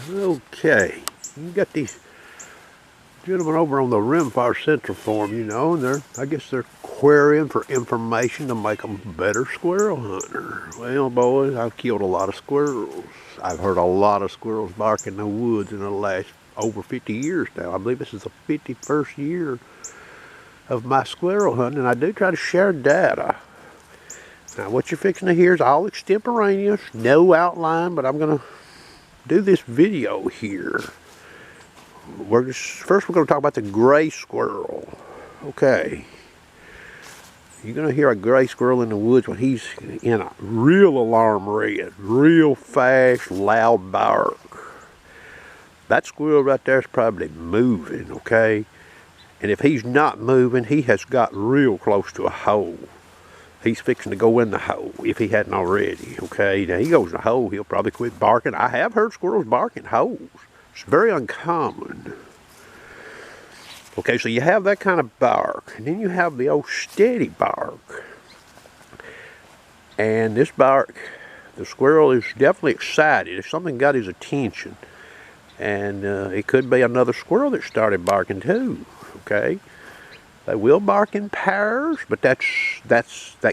Okay, you got these gentlemen over on the Rimfire Central Farm, you know, and I guess they're querying for information to make them better squirrel hunter. Well, boys, I've killed a lot of squirrels. I've heard a lot of squirrels bark in the woods in the last over 50 years now. I believe this is the 51st year of my squirrel hunting, and I do try to share data. Now, what you're fixing to hear is all extemporaneous, no outline, but I'm going to do this video here. First we're going to talk about the gray squirrel. Okay. You're going to hear a gray squirrel in the woods when he's in a real alarm red, real fast, loud bark. That squirrel right there is probably moving, okay? And if he's not moving, he has got real close to a hole. He's fixing to go in the hole if he hadn't already, okay? Now he goes in the hole, he'll probably quit barking. I have heard squirrels bark in holes. It's very uncommon. Okay, so you have that kind of bark, and then you have the old steady bark. And this bark, the squirrel is definitely excited. If something got his attention, and it could be another squirrel that started barking too, okay? They will bark in pairs, but that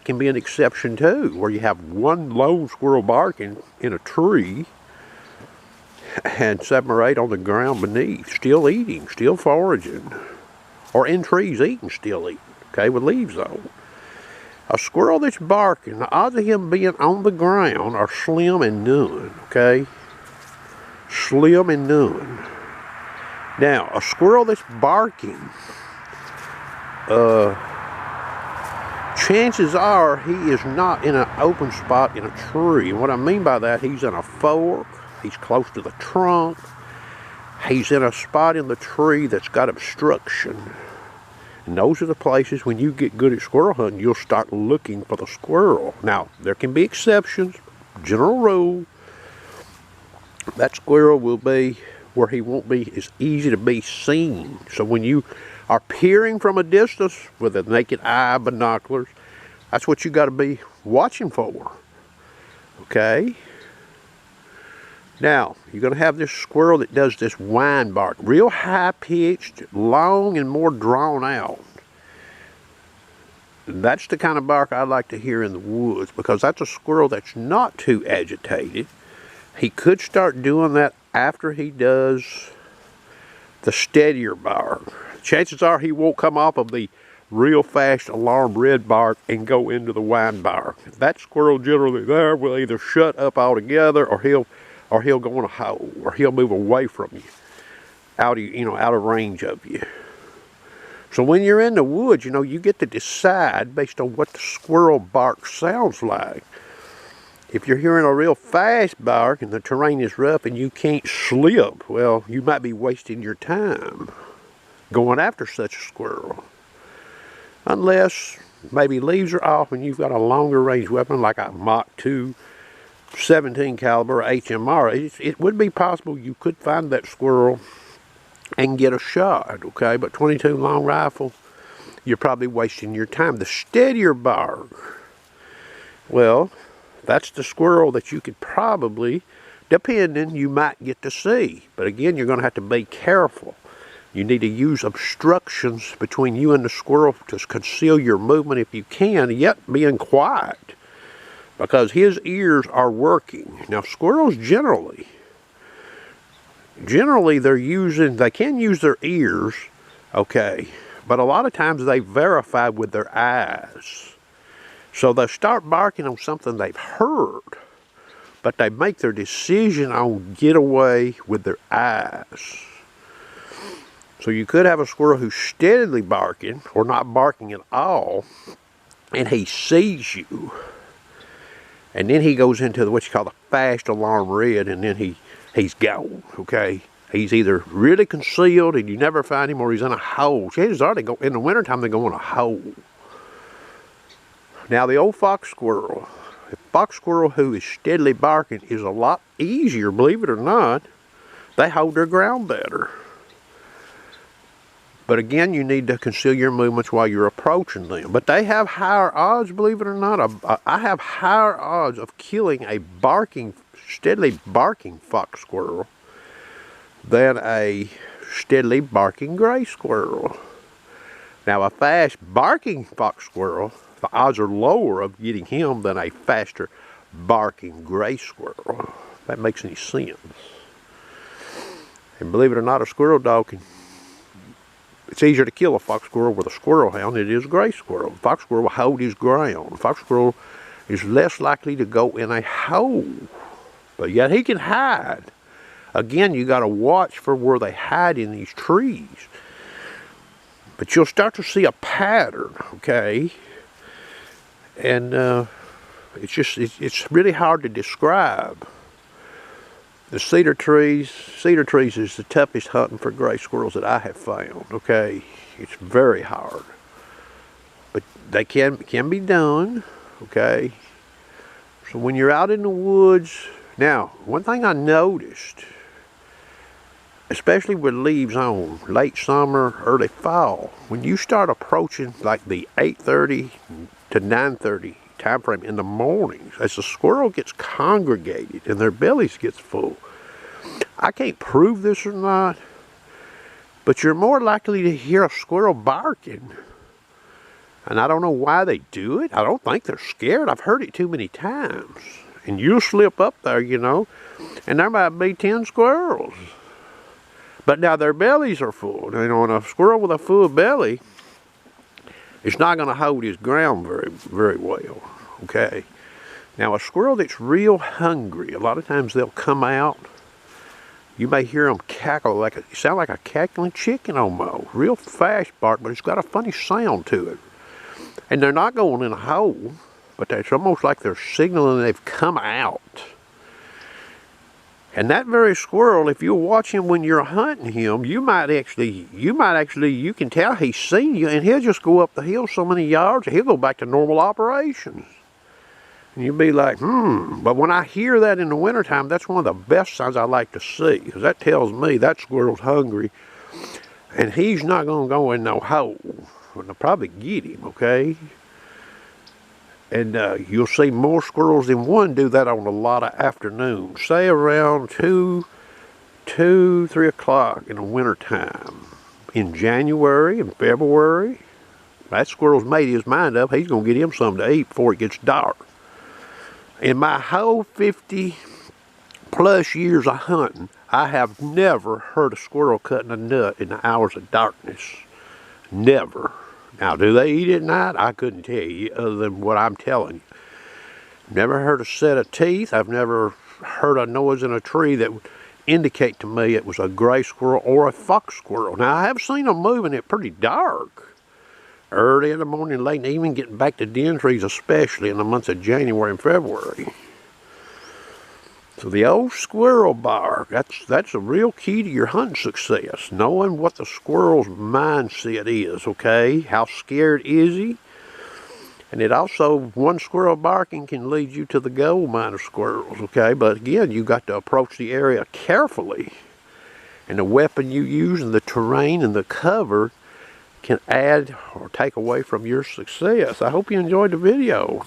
can be an exception too, where you have one lone squirrel barking in a tree and 7 or 8 on the ground beneath, still eating, still foraging, or in trees eating, still eating, okay, with leaves on. A squirrel that's barking, the odds of him being on the ground are slim and none, okay? Slim and none. Now, a squirrel that's barking, chances are he is not in an open spot in a tree. And what I mean by that, he's in a fork, he's close to the trunk, he's in a spot in the tree that's got obstruction. And those are the places, when you get good at squirrel hunting, you'll start looking for the squirrel. Now, there can be exceptions. General rule, that squirrel will be where he won't be as easy to be seen. So when you are peering from a distance with a naked eye, binoculars, that's what you got to be watching for, okay? Now, you're going to have this squirrel that does this whine bark, real high-pitched, long, and more drawn out. And that's the kind of bark I like to hear in the woods, because that's a squirrel that's not too agitated. He could start doing that after he does the steadier bark. Chances are he won't come off of the real fast alarm red bark and go into the whine bark. That squirrel generally there will either shut up altogether, or he'll go in a hole, or he'll move away from you, out of range of you. So when you're in the woods, you get to decide based on what the squirrel bark sounds like. If you're hearing a real fast bark and the terrain is rough and you can't slip, well, you might be wasting your time going after such a squirrel. Unless maybe leaves are off and you've got a longer range weapon like a Mach 2 17 caliber HMR. It would be possible you could find that squirrel and get a shot, okay? But 22 long rifle, you're probably wasting your time. The steadier bark, well, that's the squirrel that you could probably, depending, you might get to see. But again, you're going to have to be careful. You need to use obstructions between you and the squirrel to conceal your movement if you can, yet being quiet, because his ears are working. Now, squirrels generally they can use their ears, okay, but a lot of times they verify with their eyes. So they start barking on something they've heard, but they make their decision on getaway with their eyes. So you could have a squirrel who's steadily barking, or not barking at all, and he sees you. And then he goes into what you call the fast alarm red, and then he's gone, okay? He's either really concealed and you never find him, or he's in a hole. Chances are in the wintertime they go in a hole. Now the old fox squirrel, a fox squirrel who is steadily barking is a lot easier, believe it or not. They hold their ground better. But again, you need to conceal your movements while you're approaching them. But they have higher odds, believe it or not. I have higher odds of killing a steadily barking fox squirrel than a steadily barking gray squirrel. Now, a fast barking fox squirrel, the odds are lower of getting him than a faster barking gray squirrel. If that makes any sense. And believe it or not, a squirrel dog it's easier to kill a fox squirrel with a squirrel hound than it is a gray squirrel. The fox squirrel will hold his ground. The fox squirrel is less likely to go in a hole, but yet he can hide. Again, you got to watch for where they hide in these trees. But you'll start to see a pattern, okay? And it's really hard to describe. The cedar trees is the toughest hunting for gray squirrels that I have found, okay? It's very hard. But they can be done, okay? So when you're out in the woods, now, one thing I noticed, especially with leaves on, late summer, early fall, when you start approaching like the 8:30 to 9:30 time frame in the mornings, as the squirrel gets congregated and their bellies gets full, I can't prove this or not, but you're more likely to hear a squirrel barking. And I don't know why they do it. I don't think they're scared. I've heard it too many times. And you'll slip up there, you know, and there might be 10 squirrels. But now their bellies are full. You know, and a squirrel with a full belly, it's not going to hold his ground very, very well, okay? Now, a squirrel that's real hungry, a lot of times they'll come out. You may hear them cackle, sound like a cackling chicken almost. Real fast bark, but it's got a funny sound to it. And they're not going in a hole, but it's almost like they're signaling they've come out. And that very squirrel, if you watch him when you're hunting him, you can tell he's seen you, and he'll just go up the hill so many yards, he'll go back to normal operations. And you'll be like, But when I hear that in the wintertime, that's one of the best signs I like to see, because that tells me that squirrel's hungry, and he's not going to go in no hole. And they'll probably get him, okay? And you'll see more squirrels than one do that on a lot of afternoons. Say around 3 o'clock in the wintertime. In January and February, that squirrel's made his mind up. He's going to get him something to eat before it gets dark. In my whole 50 plus years of hunting, I have never heard a squirrel cutting a nut in the hours of darkness. Never. Now, do they eat at night? I couldn't tell you, other than what I'm telling you. Never heard a set of teeth. I've never heard a noise in a tree that would indicate to me it was a gray squirrel or a fox squirrel. Now, I have seen them moving it pretty dark. Early in the morning, late in the evening, getting back to den trees, especially in the months of January and February. So the old squirrel bark, that's a real key to your hunting success. Knowing what the squirrel's mindset is, okay? How scared is he? And it also, one squirrel barking can lead you to the gold mine of squirrels, okay? But again, you got to approach the area carefully. And the weapon you use and the terrain and the cover can add or take away from your success. I hope you enjoyed the video.